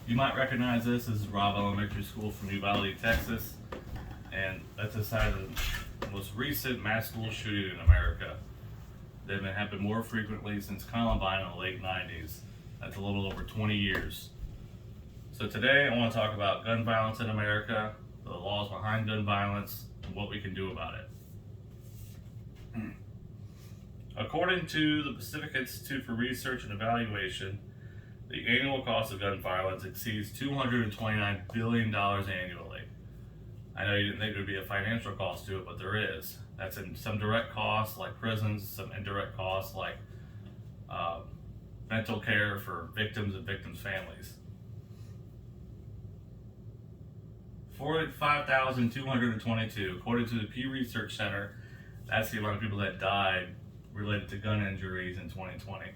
You might recognize this. This is Robb Elementary School from Uvalde, Texas, and that's the site of the most recent mass school shooting in America. They've been happening more frequently since Columbine in the late 90s. That's a little over 20 years. So today I want to talk about gun violence in America, the laws behind gun violence, and what we can do about it. According to the Pacific Institute for Research and Evaluation, the annual cost of gun violence exceeds $229 billion annually. I know you didn't think there would be a financial cost to it, but there is. That's in some direct costs like prisons, some indirect costs like mental care for victims and victims' families. 45,222, according to the Pew Research Center, that's the amount of people that died related to gun injuries in 2020.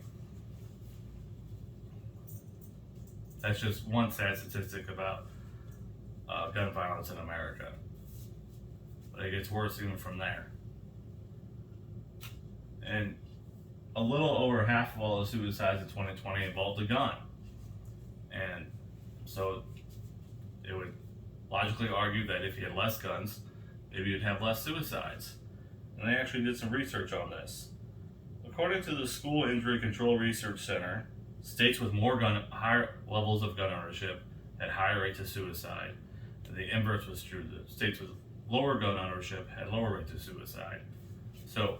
That's just one sad statistic about gun violence in America. But it gets worse even from there. And a little over half of all the suicides in 2020 involved a gun. And so it would logically argue that if you had less guns, maybe you'd have less suicides. And they actually did some research on this. According to the School Injury Control Research Center, states with higher levels of gun ownership had higher rates of suicide. And the inverse was true. The states with lower gun ownership had lower rates of suicide. So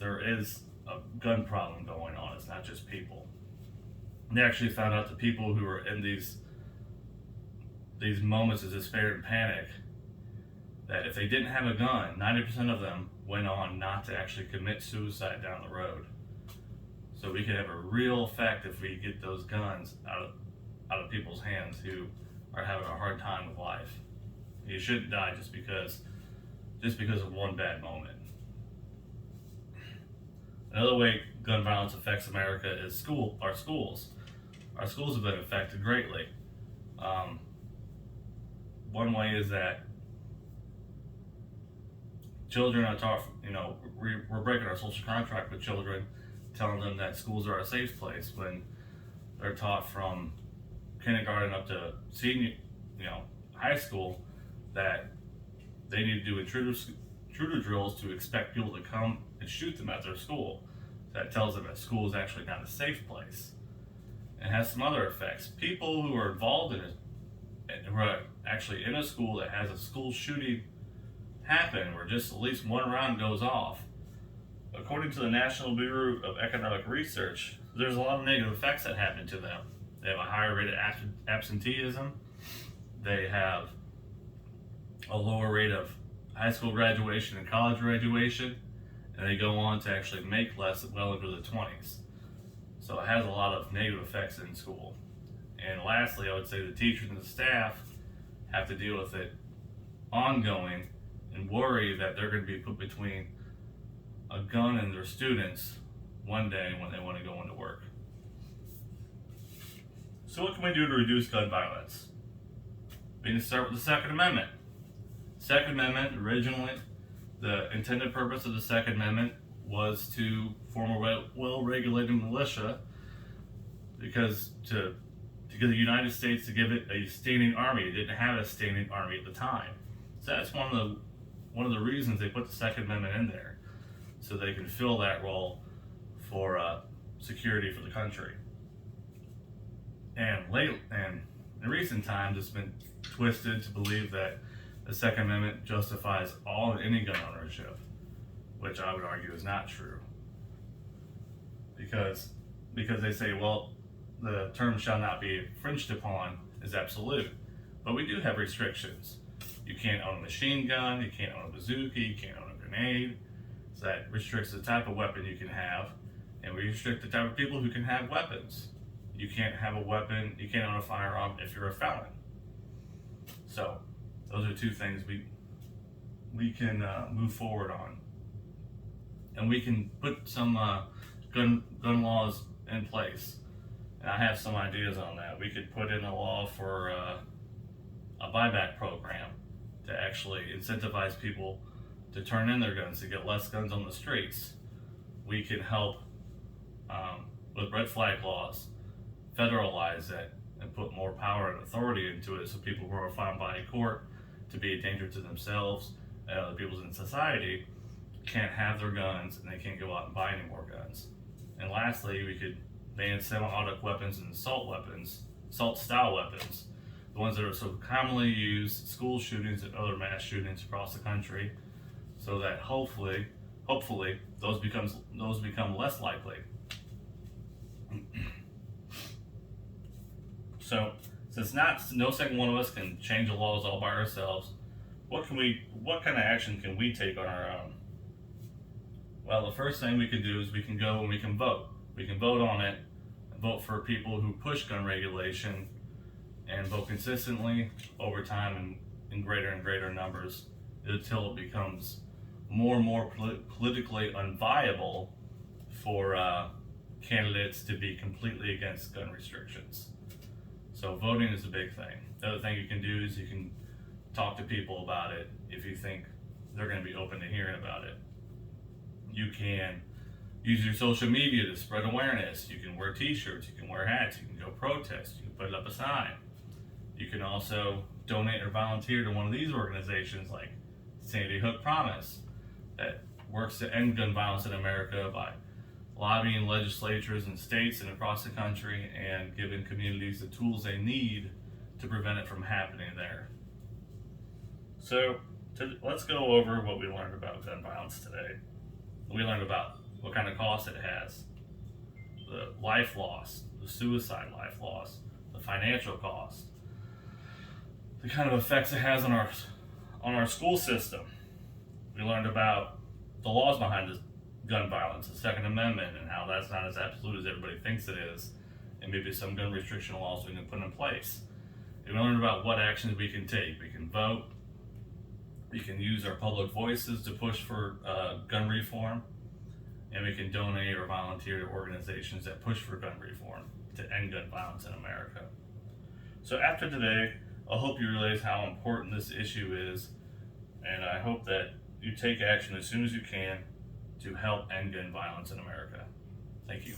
there is a gun problem going on. It's not just people. And they actually found out the people who were in these moments of despair and panic, that if they didn't have a gun, 90% of them went on not to actually commit suicide down the road. So we could have a real effect if we get those guns out of people's hands who are having a hard time with life. You shouldn't die just because of one bad moment. Another way gun violence affects America is our schools. Our schools have been affected greatly. One way is that children are taught, we're breaking our social contract with children, telling them that schools are a safe place when they're taught from kindergarten up to senior, high school, that they need to do intruder drills to expect people to come and shoot them at their school. That tells them that school is actually not a safe place. It has some other effects. People who are involved in it, who are actually in a school that has a school shooting happen, where just at least one round goes off, according to the National Bureau of Economic Research, there's a lot of negative effects that happen to them. They have a higher rate of absenteeism. They have a lower rate of high school graduation and college graduation, and they go on to actually make less well into the 20s. So it has a lot of negative effects in school. And lastly, I would say the teachers and the staff have to deal with it ongoing and worry that they're going to be put between a gun and their students one day when they want to go into work. So what can we do to reduce gun violence? We need to start with the Second Amendment. Second Amendment, originally, the intended purpose of the Second Amendment was to form a well-regulated militia because to get the United States to give it a standing army. It didn't have a standing army at the time. So that's one of the reasons they put the Second Amendment in there, so they can fill that role for security for the country. And in recent times, it's been twisted to believe that the Second Amendment justifies all and any gun ownership, which I would argue is not true. Because they say, well, the term shall not be infringed upon is absolute. But we do have restrictions. You can't own a machine gun, you can't own a bazooka, you can't own a grenade. So that restricts the type of weapon you can have, and we restrict the type of people who can have weapons. You can't have a weapon, you can't own a firearm if you're a felon. So those are two things we can move forward on. And we can put some gun laws in place. And I have some ideas on that. We could put in a law for a buyback program to actually incentivize people to turn in their guns, to get less guns on the streets. We can help with red flag laws, federalize it, and put more power and authority into it, so people who are found by a court to be a danger to themselves and other people in society can't have their guns, and they can't go out and buy any more guns. And lastly, we could ban semi-automatic weapons and assault style weapons, the ones that are so commonly used, school shootings and other mass shootings across the country, so that hopefully those become less likely. So, since no second one of us can change the laws all by ourselves, what kind of action can we take on our own? Well, the first thing we can do is we can go and we can vote. We can vote on it, and vote for people who push gun regulation, and vote consistently over time and in greater and greater numbers until it becomes more and more politically unviable for candidates to be completely against gun restrictions. So voting is a big thing. The other thing you can do is you can talk to people about it if you think they're going to be open to hearing about it. You can use your social media to spread awareness. You can wear t-shirts, you can wear hats, you can go protest, you can put up a sign. You can also donate or volunteer to one of these organizations like Sandy Hook Promise, that works to end gun violence in America by lobbying legislatures and states and across the country and giving communities the tools they need to prevent it from happening there. So let's go over what we learned about gun violence today. We learned about what kind of cost it has, the life loss, the suicide life loss, the financial cost, the kind of effects it has on our school system. We learned about the laws behind this gun violence, the Second Amendment, and how that's not as absolute as everybody thinks it is, and maybe some gun restriction laws we can put in place. And we learned about what actions we can take. We can vote, we can use our public voices to push for gun reform, and we can donate or volunteer to organizations that push for gun reform to end gun violence in America. So after today, I hope you realize how important this issue is, and I hope that you take action as soon as you can to help end gun violence in America. Thank you.